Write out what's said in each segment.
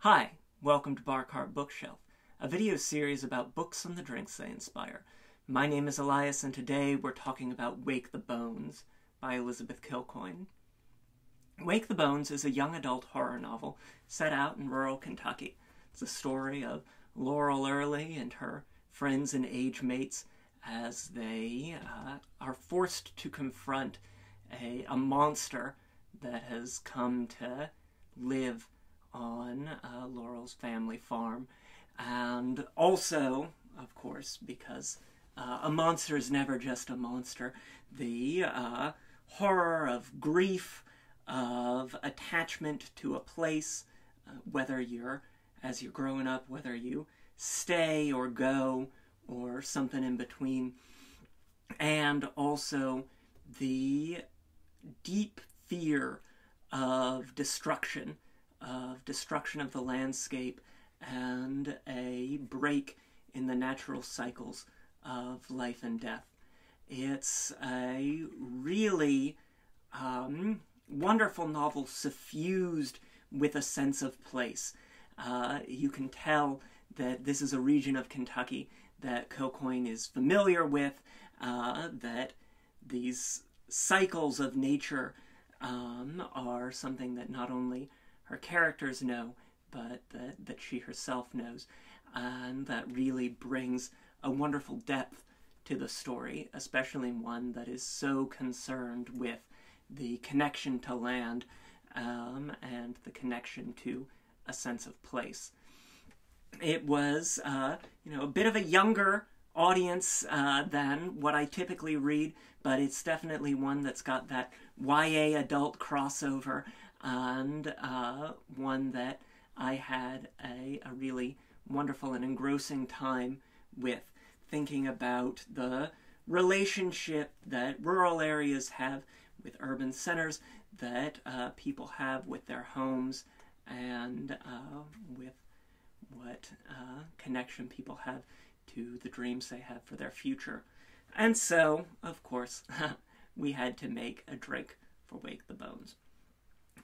Hi, welcome to Bar Cart Bookshelf, a video series about books and the drinks they inspire. My name is Elias, and today we're talking about Wake the Bones by Elizabeth Kilcoyne. Wake the Bones is a young adult horror novel set out in rural Kentucky. It's a story of Laurel Early and her friends and age mates as they are forced to confront a monster that has come to live on Laurel's family farm. And also, of course, because a monster is never just a monster, the horror of grief, of attachment to a place, whether as you're growing up, whether you stay or go or something in between, and also the deep fear of destruction of the landscape and a break in the natural cycles of life and death. It's a really wonderful novel suffused with a sense of place. You can tell that this is a region of Kentucky that Kilcoyne is familiar with, that these cycles of nature are something that not only her characters know, but that she herself knows, and that really brings a wonderful depth to the story, especially one that is so concerned with the connection to land and the connection to a sense of place. It was, a bit of a younger audience than what I typically read, but it's definitely one that's got that YA adult crossover, and one that I had a really wonderful and engrossing time with, thinking about the relationship that rural areas have with urban centers, that people have with their homes, and with what connection people have to the dreams they have for their future. And so, of course, we had to make a drink for Wake the Bones.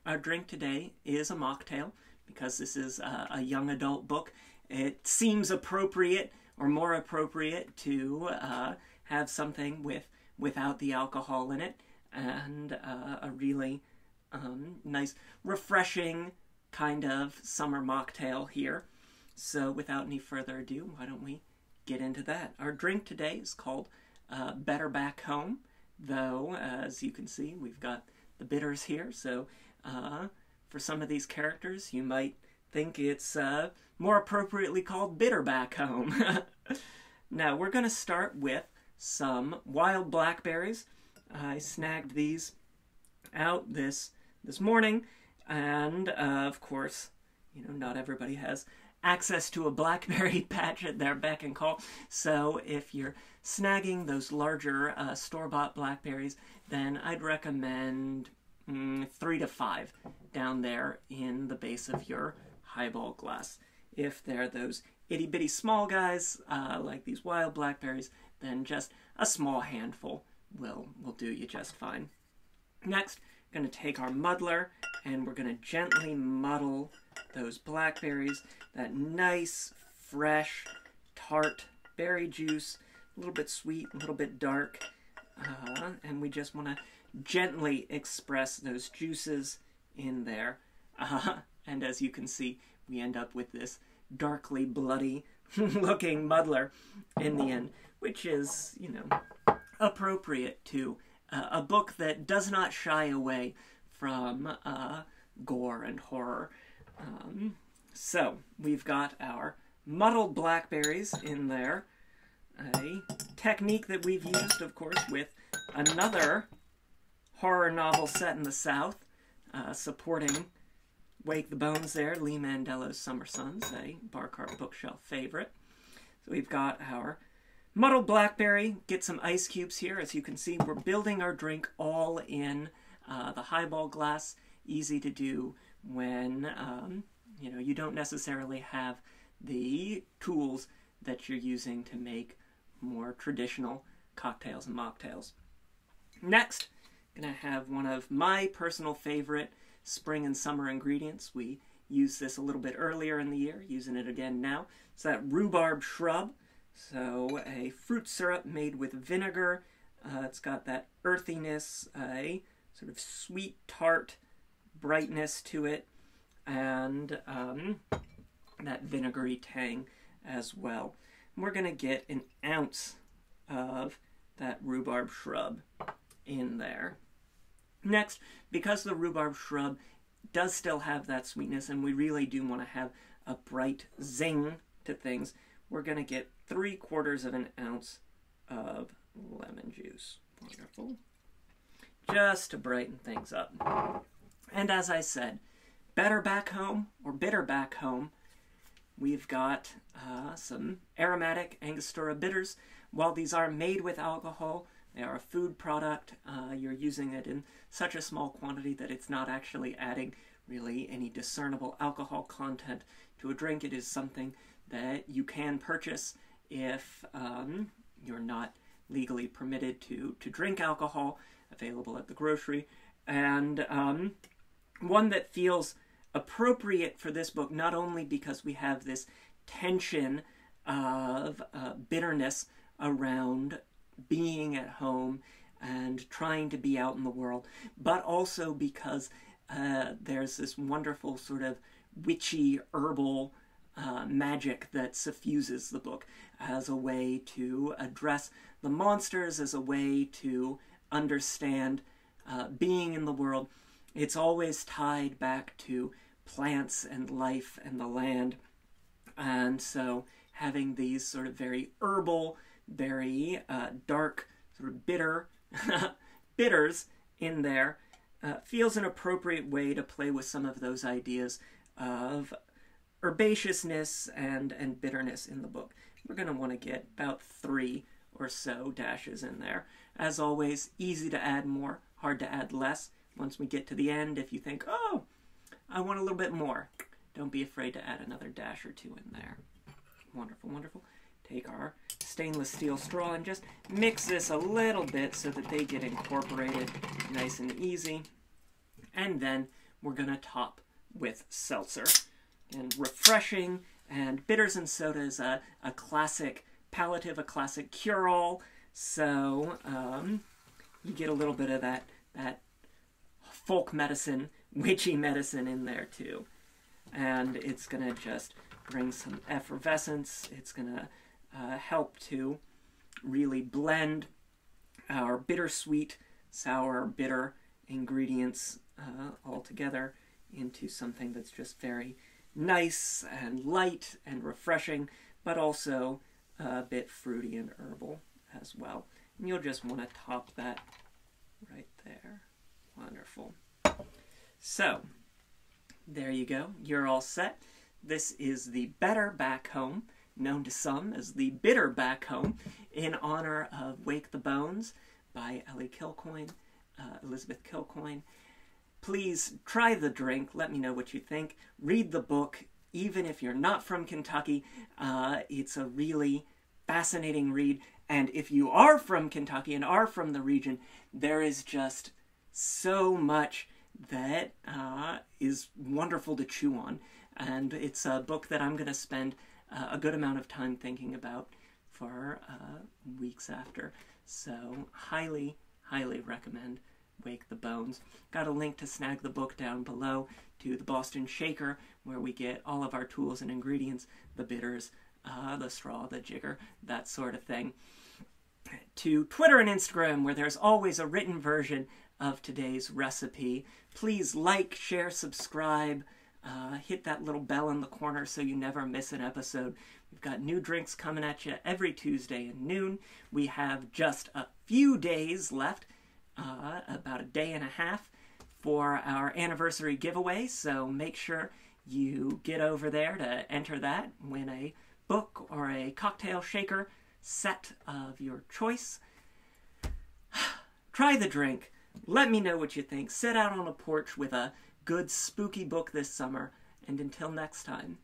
Our drink today is a mocktail, because this is a young adult book. It seems appropriate, or more appropriate, to have something without the alcohol in it, and a really nice, refreshing kind of summer mocktail here. So without any further ado, why don't we get into that? Our drink today is called Better Back Home, though, as you can see, we've got the bitters here, so for some of these characters, you might think it's more appropriately called Bitter Back Home. Now, we're going to start with some wild blackberries. I snagged these out this morning, and of course, not everybody has access to a blackberry patch at their beck and call, so if you're snagging those larger store-bought blackberries, then I'd recommend 3 to 5 down there in the base of your highball glass. If they're those itty-bitty small guys, like these wild blackberries, then just a small handful will do you just fine. Next, we're going to take our muddler, and we're going to gently muddle those blackberries, that nice, fresh, tart berry juice, a little bit sweet, a little bit dark, and we just want to gently express those juices in there. And as you can see, we end up with this darkly bloody looking muddler in the end, which is, appropriate to a book that does not shy away from gore and horror. So we've got our muddled blackberries in there, a technique that we've used, of course, with another horror novel set in the South, supporting Wake the Bones there, Lee Mandello's Summer Sons, a Bar Cart Bookshelf favorite. So we've got our muddled blackberry. Get some ice cubes here. As you can see, we're building our drink all in the highball glass. Easy to do when you don't necessarily have the tools that you're using to make more traditional cocktails and mocktails. Next, I'm going to have one of my personal favorite spring and summer ingredients. We used this a little bit earlier in the year, using it again now. It's that rhubarb shrub. So a fruit syrup made with vinegar. It's got that earthiness, a sort of sweet, tart brightness to it, and that vinegary tang as well. And we're going to get an ounce of that rhubarb shrub in there. Next, because the rhubarb shrub does still have that sweetness, and we really do want to have a bright zing to things, we're going to get 3/4 of an ounce of lemon juice. Wonderful. Just to brighten things up. And as I said, better back home or bitter back home, we've got some aromatic Angostura bitters. While these are made with alcohol, they are a food product. You're using it in such a small quantity that it's not actually adding really any discernible alcohol content to a drink. It is something that you can purchase if you're not legally permitted to drink alcohol, available at the grocery. And one that feels appropriate for this book, not only because we have this tension of bitterness around being at home and trying to be out in the world, but also because there's this wonderful sort of witchy herbal magic that suffuses the book as a way to address the monsters, as a way to understand being in the world. It's always tied back to plants and life and the land. And so having these sort of very herbal, very dark, sort of bitter bitters in there feels an appropriate way to play with some of those ideas of herbaceousness and bitterness in the book. We're going to want to get about 3 or so dashes in there. As always, easy to add more, hard to add less. Once we get to the end, if you think, oh, I want a little bit more, don't be afraid to add another dash or 2 in there. Wonderful, wonderful. Take our stainless steel straw and just mix this a little bit so that they get incorporated nice and easy. And then we're going to top with seltzer. And refreshing, and bitters and soda is a classic palliative, a classic cure-all. So you get a little bit of that folk medicine, witchy medicine in there too. And it's going to just bring some effervescence. It's going to help to really blend our bittersweet, sour, bitter ingredients all together into something that's just very nice and light and refreshing, but also a bit fruity and herbal as well. And you'll just want to top that right there. Wonderful. So, there you go. You're all set. This is the Better Back Home, known to some as the Bitter Back Home, in honor of Wake the Bones by Elizabeth Kilcoyne. Please try the drink. Let me know what you think. Read the book. Even if you're not from Kentucky, it's a really fascinating read. And if you are from Kentucky and are from the region, there is just so much that is wonderful to chew on. And it's a book that I'm going to spend a good amount of time thinking about for weeks after. So highly, highly recommend Wake the Bones. Got a link to snag the book down below, to the Boston Shaker, where we get all of our tools and ingredients, the bitters, the straw, the jigger, that sort of thing. To Twitter and Instagram, where there's always a written version of today's recipe. Please like, share, subscribe, hit that little bell in the corner so you never miss an episode. We've got new drinks coming at you every Tuesday at noon. We have just a few days left, about a day and a half, for our anniversary giveaway, so make sure you get over there to enter that, win a book or a cocktail shaker set of your choice. Try the drink. Let me know what you think. Sit out on a porch with a good spooky book this summer, and until next time,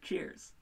cheers.